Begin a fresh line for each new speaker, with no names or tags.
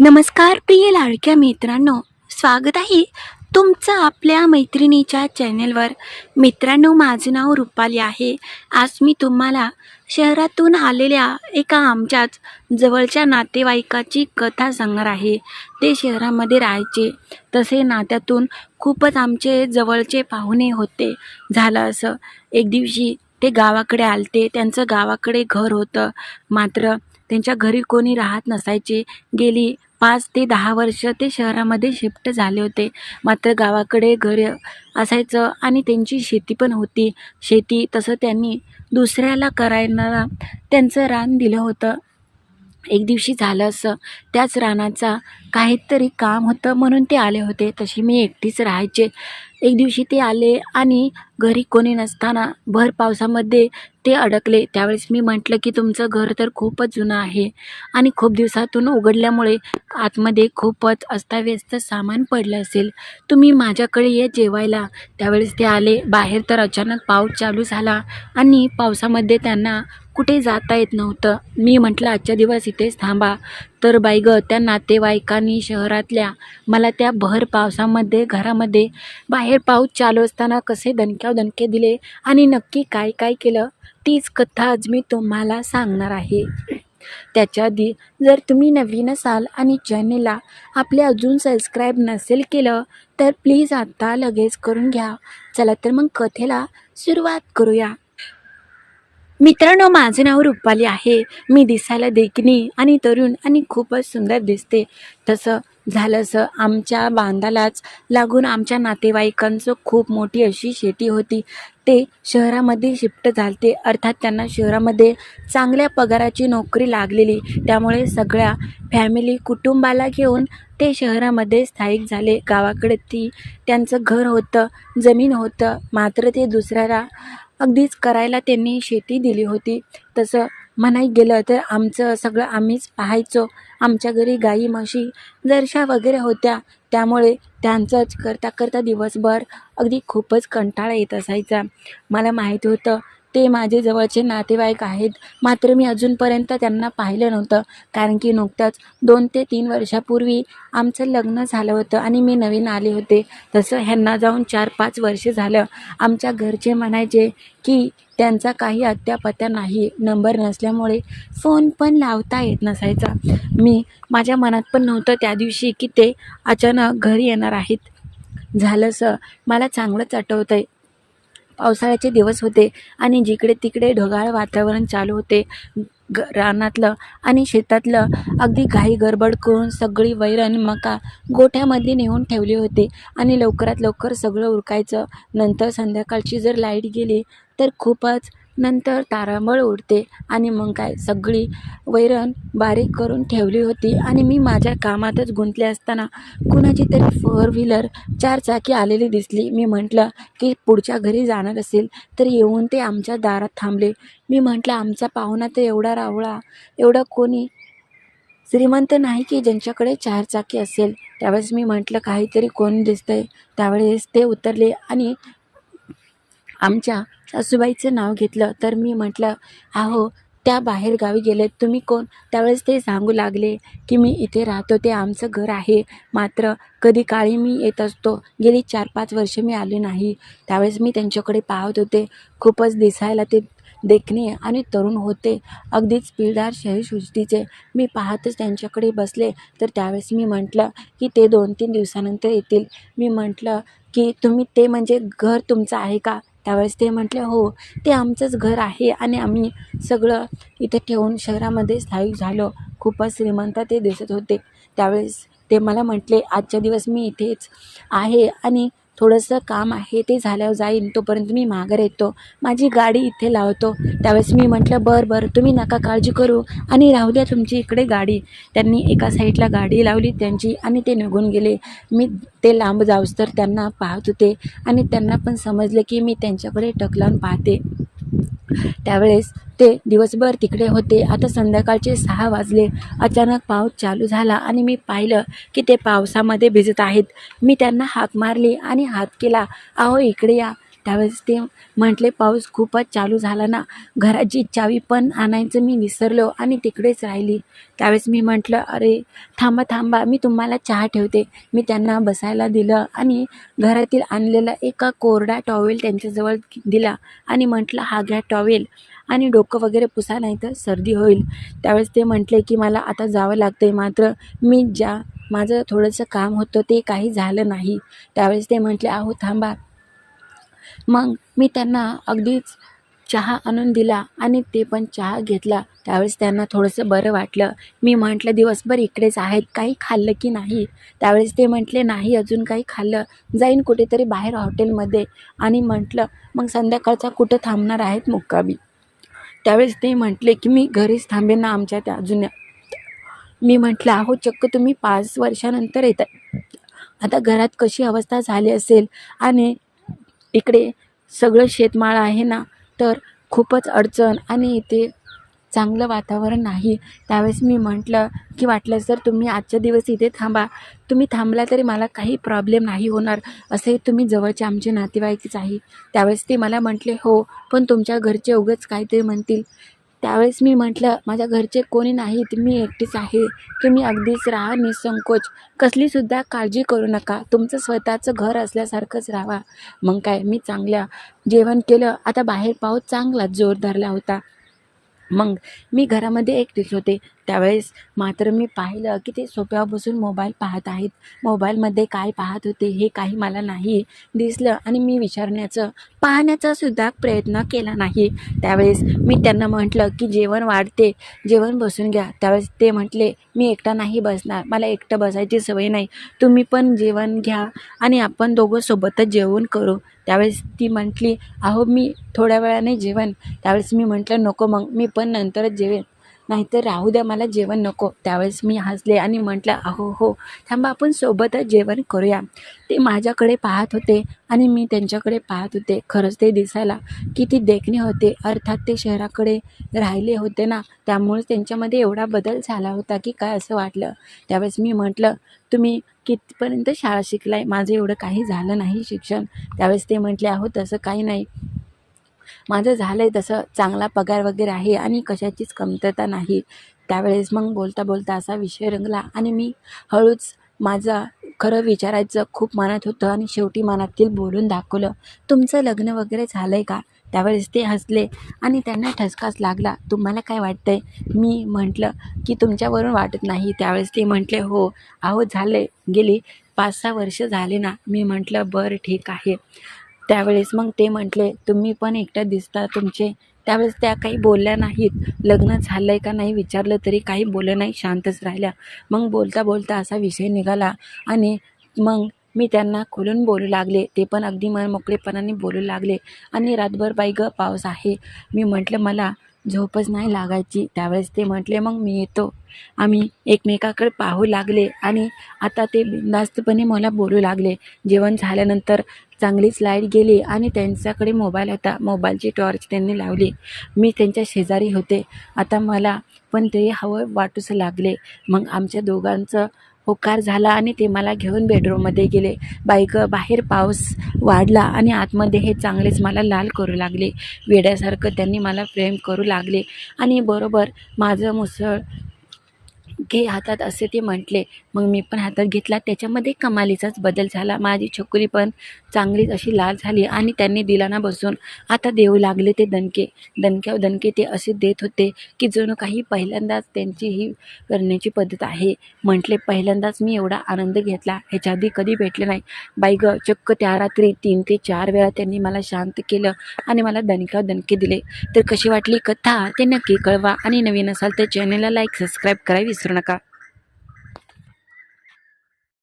नमस्कार प्रिय लाडक्या मित्रांनो, स्वागत आहे तुमचं आपल्या मैत्रिणीच्या चॅनेलवर. मित्रांनो, माझं नाव रुपाली आहे. आज मी तुम्हाला शहरातून आलेल्या एका आमच्याच जवळच्या नातेवाईकाची कथा सांगणार आहे. ते शहरामध्ये राहायचे, तसे नात्यातून खूपच आमचे जवळचे पाहुणे होते. झालं असं, एक दिवशी ते गावाकडे आलते. त्यांचं गावाकडे घर होतं, मात्र त्यांच्या घरी कोणी राहत नसायचे. गेली 5 ते 10 वर्ष ते शहरामध्ये शिफ्ट झाले होते. मात्र गावाकडे घर असायचं आणि त्यांची शेती पण होती. शेती तसं त्यांनी दुसऱ्याला करायला त्यांचं रान दिलं होतं. एक दिवशी झालं असं, त्याच रानाचा काहीतरी काम होतं म्हणून ते आले होते. तशी मी एकटीच राहायचे. एक दिवशी ते आले आणि घरी कोणी नसताना भर पावसामध्ये ते अडकले. त्यावेळेस मी म्हटलं की तुमचं घर तर खूपच जुनं आहे आणि खूप दिवसातून उघडल्यामुळे आतमध्ये खूपच अस्ताव्यस्त सामान पडलं असेल. तुम्ही माझ्याकडे ये जेवायला. त्यावेळेस ते आले. बाहेर तर अचानक पाऊस चालू झाला आणि पावसामध्ये त्यांना कुठे जाता येत नव्हतं. मी म्हटलं आजच्या दिवस इथेच थांबा. तर बाई गं, त्या नातेवाईकांनी शहरातल्या मला त्या भर पावसामध्ये घरामध्ये बाहेर पाऊस चालू असताना कसे दणके दिले आणि नक्की काय काय केलं, तीच कथा आज मी तुम्हाला सांगणार आहे. त्याच्या आधी जर तुम्ही नवीन असाल आणि चॅनेलला आपले अजून सबस्क्राईब नसेल केलं तर प्लीज आता लगेच करून घ्या. चला तर मग कथेला सुरुवात करूया. मित्रांनो, माझं नाव रुपाली आहे. मी दिसायला देखणी आणि तरुण आणि खूपच सुंदर दिसते. तसं झालं असं, आमच्या बांधालाच लागून आमच्या नातेवाईकांचं खूप मोठी अशी शेती होती. ते शहरामध्ये शिफ्ट झालते. अर्थात त्यांना शहरामध्ये चांगल्या पगाराची नोकरी लागलेली. त्यामुळे सगळ्या फॅमिली कुटुंबाला घेऊन ते शहरामध्ये स्थायिक झाले. गावाकडे त्यांचं घर होतं, जमीन होतं, मात्र ते दुसऱ्याला अगदीच करायला त्यांनी शेती दिली होती. तसं म्हणाय गेलं तर आमचं सगळं आम्हीच पाहायचो. आमच्या घरी गाई म्हशी जरशा वगैरे होत्या. त्यामुळे त्यांचंच करता करता दिवसभर अगदी खूपच कंटाळा येत असायचा. मला माहीत होतं ते माझे जवळचे नातेवाईक आहेत, मात्र मी अजूनपर्यंत त्यांना पाहिलं नव्हतं. कारण की नुकतंच 2 ते 3 वर्षापूर्वी आमचं लग्न झालं होतं आणि मी नवीन आले होते. तसं ह्यांना जाऊन 4-5 वर्ष झालं. आमच्या घरचे म्हणायचे की त्यांचा काही अत्यापत्या नाही, नंबर नसल्यामुळे फोन पण लावता येत नसायचा. माझ्या मनात पण नव्हतं त्या दिवशी की ते अचानक घरी येणार आहेत. झालं असं, मला चांगलंच आठवतं आहे. पावसाळ्याचे दिवस होते आणि जिकडे तिकडे ढगाळ वातावरण चालू होते. रानातलं आणि शेतातलं अगदी घाई गडबड करून सगळी वैरण मका गोठ्यामध्ये नेऊन ठेवली होती आणि लवकरात लवकर सगळं उरकायचं. नंतर संध्याकाळची जर लाईट गेली तर खूपच नंतर तारांबळ उडते आणि मग काय, सगळी वैरण बारीक करून ठेवली होती आणि मी माझ्या कामातच गुंतले असताना कुणाची तरी 4 व्हीलर 4 चाकी आलेली दिसली. मी म्हटलं की पुढच्या घरी जाणार असेल तर येऊन ते आमच्या दारात थांबले. मी म्हटलं आमचा पाहुणा तर एवढा रावळा, एवढं कोणी श्रीमंत नाही की ज्यांच्याकडे 4 चाकी असेल. त्यावेळेस मी म्हटलं काहीतरी कोण दिसतंय. त्यावेळेस ते उतरले आणि आमच्या सासूबाईचं नाव घेतलं. तर मी म्हटलं अहो, त्या बाहेर गावी गेलेत, तुम्ही कोण? त्यावेळेस ते सांगू लागले की मी इथे राहतो, ते आमचं घर आहे, मात्र कधी काळी मी येत असतो. गेली 4-5 वर्ष मी आले नाही. त्यावेळेस मी त्यांच्याकडे पाहत होते. खूपच दिसायला ते देखणे आणि तरुण होते, अगदीच पिळदार शरीरसृष्टीचे. मी पाहतच त्यांच्याकडे बसले. तर त्यावेळेस मी म्हटलं की ते 2-3 दिवसानंतर येतील. मी म्हटलं की तुम्ही ते म्हणजे घर तुमचं आहे का? त्यावेळेस ते म्हटले हो, ते आमचंच घर आहे आणि आम्ही सगळं इथे ठेवून शहरामध्ये स्थायिक झालो. खूपच श्रीमंत ते दिसत होते. त्यावेळेस ते मला म्हटले आजच्या दिवस मी इथेच आहे आणि थोडंसं काम आहे, ते झाल्यावर जाईन, तोपर्यंत मी माघारी येतो, माझी गाडी इथे लावतो. त्यावेळेस मी म्हटलं बरं तुम्ही नका काळजी करू आणि राहू द्या तुमची इकडे गाडी. त्यांनी एका साईडला गाडी लावली त्यांची आणि ते निघून गेले. मी ते लांब जाऊस तर त्यांना पाहत होते आणि त्यांना पण समजले की मी त्यांच्याकडे टक लावून पाहते. त्यावेळेस ते दिवसभर तिकडे होते. आता संध्याकाळचे 6 वाजले. अचानक पाऊस चालू झाला आणि मी पाहिलं की ते पावसामध्ये भिजत आहेत. मी त्यांना हाक मारली आणि हात केला, अहो इकडे या. त्यावेळेस ते म्हटले, पाऊस खूपच चालू झाला ना, घराची चावी पण आणायचं मी विसरलो आणि तिकडेच राहिली. त्यावेळेस मी म्हटलं, अरे थांबा थांबा, मी तुम्हाला चहा ठेवते. मी त्यांना बसायला दिलं आणि घरातील आणलेला एका कोरडा टॉवेल त्यांच्याजवळ दिला आणि म्हटलं, हा घ्या टॉवेल आणि डोकं वगैरे पुसा, नाही तर सर्दी होईल. त्यावेळेस ते म्हटले की मला आता जावं लागतंय, मात्र मी माझं थोडंसं काम होतं ते काही झालं नाही. त्यावेळेस ते म्हटले, अहो थांबा. मग मी त्यांना अगदीच चहा आणून दिला आणि ते पण चहा घेतला. त्यावेळेस त्यांना थोडंसं बरं वाटलं. मी म्हटलं, दिवसभर इकडेच आहेत, काही खाल्लं की नाही? त्यावेळेस ते म्हटले, नाही अजून काही खाल्लं, जाईन कुठेतरी बाहेर हॉटेलमध्ये. आणि म्हटलं, मग संध्याकाळचा कुठं थांबणार आहेत मुक्कामी? त्यावेळेस ते म्हटले की मी घरीच थांबेन ना आमच्या त्या जुन्या. मी म्हटलं, अहो चक्क तुम्ही 5 वर्षानंतर येत आहे, आता घरात कशी अवस्था झाली असेल आणि इकडे सगळं शेतमाळ आहे ना, तर खूपच अडचण आणि इथे चांगलं वातावरण नाही. त्यावेळेस मी म्हटलं की वाटल्यास तर तुम्ही आजच्या दिवस इथे थांबा, तुम्ही थांबला तरी मला काही प्रॉब्लेम नाही होणार, असे तुम्ही जवळचे आमचे नातेवाईकच आहे. त्यावेळेस ते मला म्हटले, हो पण तुमच्या घरचे उगाच काहीतरी म्हणतील. त्यावेळेस मी म्हटलं, माझ्या घरचे कोणी नाहीत, मी एकटीच आहे, तुम्ही अगदीच राहा निसंकोच, कसलीसुद्धा काळजी करू नका, तुमचं स्वतःचं घर असल्यासारखंच राहा. मग काय, मी चांगल्या जेवण केलं. आता बाहेर पाऊस चांगलाच जोर धरला होता. मग मी घरामध्ये एकटीच होते. त्यावेळेस मात्र मी पाहिलं की ते सोफ्यावर बसून मोबाईल पाहत आहेत. मोबाईलमध्ये काय पाहत होते हे काही मला नाही दिसलं आणि मी पाहण्याचा सुद्धा प्रयत्न केला नाही. त्यावेळेस मी त्यांना म्हटलं की जेवण वाढते, जेवण बसून घ्या. त्यावेळेस ते म्हटले, मी एकटा नाही बसणार, मला एकटं बसायची सवय नाही, तुम्ही पण जेवण घ्या आणि आपण दोघं सोबतच जेवण करू. त्यावेळेस ती म्हटली, अहो मी थोड्या वेळाने जेवण. त्यावेळेस मी म्हटलं, नको, मग मी पण नंतरच जेवेन, नाहीतर राहू द्या, मला जेवण नको. त्यावेळेस मी हसले आणि म्हटलं, अहो हो, थांबा, आपण सोबतच जेवण करूया. ते माझ्याकडे पाहत होते आणि मी त्यांच्याकडे पाहत होते. खरंच ते दिसायला किती देखणे होते. अर्थात ते शहराकडे राहिले होते ना, त्यामुळे त्यांच्यामध्ये एवढा बदल झाला होता की काय असं वाटलं. त्यावेळेस मी म्हटलं, तुम्ही कितपर्यंत शाळा शिकलाय? माझं एवढं काही झालं नाही शिक्षण. त्यावेळेस ते म्हटले, अहो तसं काही नाही, माझं झालं आहे तसं, चांगला पगार वगैरे आहे आणि कशाचीच कमतरता नाही. त्यावेळेस मग बोलता बोलता असा विषय रंगला आणि मी हळूच माझं खरं विचारायचं खूप मनात होतं आणि शेवटी मनातील बोलून दाखवलं, तुमचं लग्न वगैरे झालं आहे का? त्यावेळेस ते हसले आणि त्यांना ठसकाच लागला, तुम्हाला काय वाटतंय? मी म्हटलं की तुमच्यावरून वाटत नाही. त्यावेळेस ते म्हटले, हो अहो झालं गेली 5-6 वर्ष झाले ना. मी म्हटलं, बरं ठीक आहे. त्यावेळेस मग ते म्हटले, तुम्ही पण एकट्या दिसता तुमचे. त्यावेळेस त्या काही बोलल्या नाहीत. लग्न झालं आहे का नाही विचारलं तरी काही बोलल्या नाही, शांतच राहिल्या. मग बोलता बोलता असा विषय निघाला आणि मग मी त्यांना खोलून बोलू लागले. ते पण अगदी मनमोकळेपणाने बोलू लागले आणि रातभर बाई गं पाऊस आहे. मी म्हटलं, मला झोपच नाही लागायची. त्यावेळेस ते म्हटले, मग मी येतो. आम्ही एकमेकाकडे पाहू लागले आणि आता ते बिनधास्तपणे मला बोलू लागले. जेवण झाल्यानंतर चांगलीच लाईट गेली आणि त्यांच्याकडे मोबाईल होता. मोबाईलची टॉर्च त्यांनी लावली. मी त्यांच्या शेजारी होते. आता मला पण ते हवं वाटूच लागले. मग आमच्या दोघांचं होकार झाला आणि ते मला घेऊन बेडरूममध्ये गेले. बाई गं, बाहेर पाऊस वाढला आणि आतमध्ये हे चांगलेच मला लाल करू लागले. वेड्यासारखं त्यांनी मला प्रेम करू लागले आणि बरोबर माझं मुसळ घे हातात असे ते म्हटले. मग मी पण हातात घेतला. त्याच्यामध्ये कमालीचाच बदल झाला. माझी छकुली पण चांगलीच अशी लाल झाली आणि त्यांनी दिला ना बसून. आता देऊ लागले ते दणके. दणक्यावर दणके ते असे देत होते की जणू काही पहिल्यांदाच त्यांची ही करण्याची पद्धत आहे. म्हटले, पहिल्यांदाच मी एवढा आनंद घेतला, ह्याच्या आधी कधी भेटले नाही. बाई गं, चक्क त्या रात्री 3 ते 4 वेळा त्यांनी मला शांत केलं आणि मला दणक्यावर दणके दिले. तर कशी वाटली कथा ते नक्की कळवा आणि नवीन असाल तर चॅनलला लाईक सबस्क्राईब करायला विसरू नका.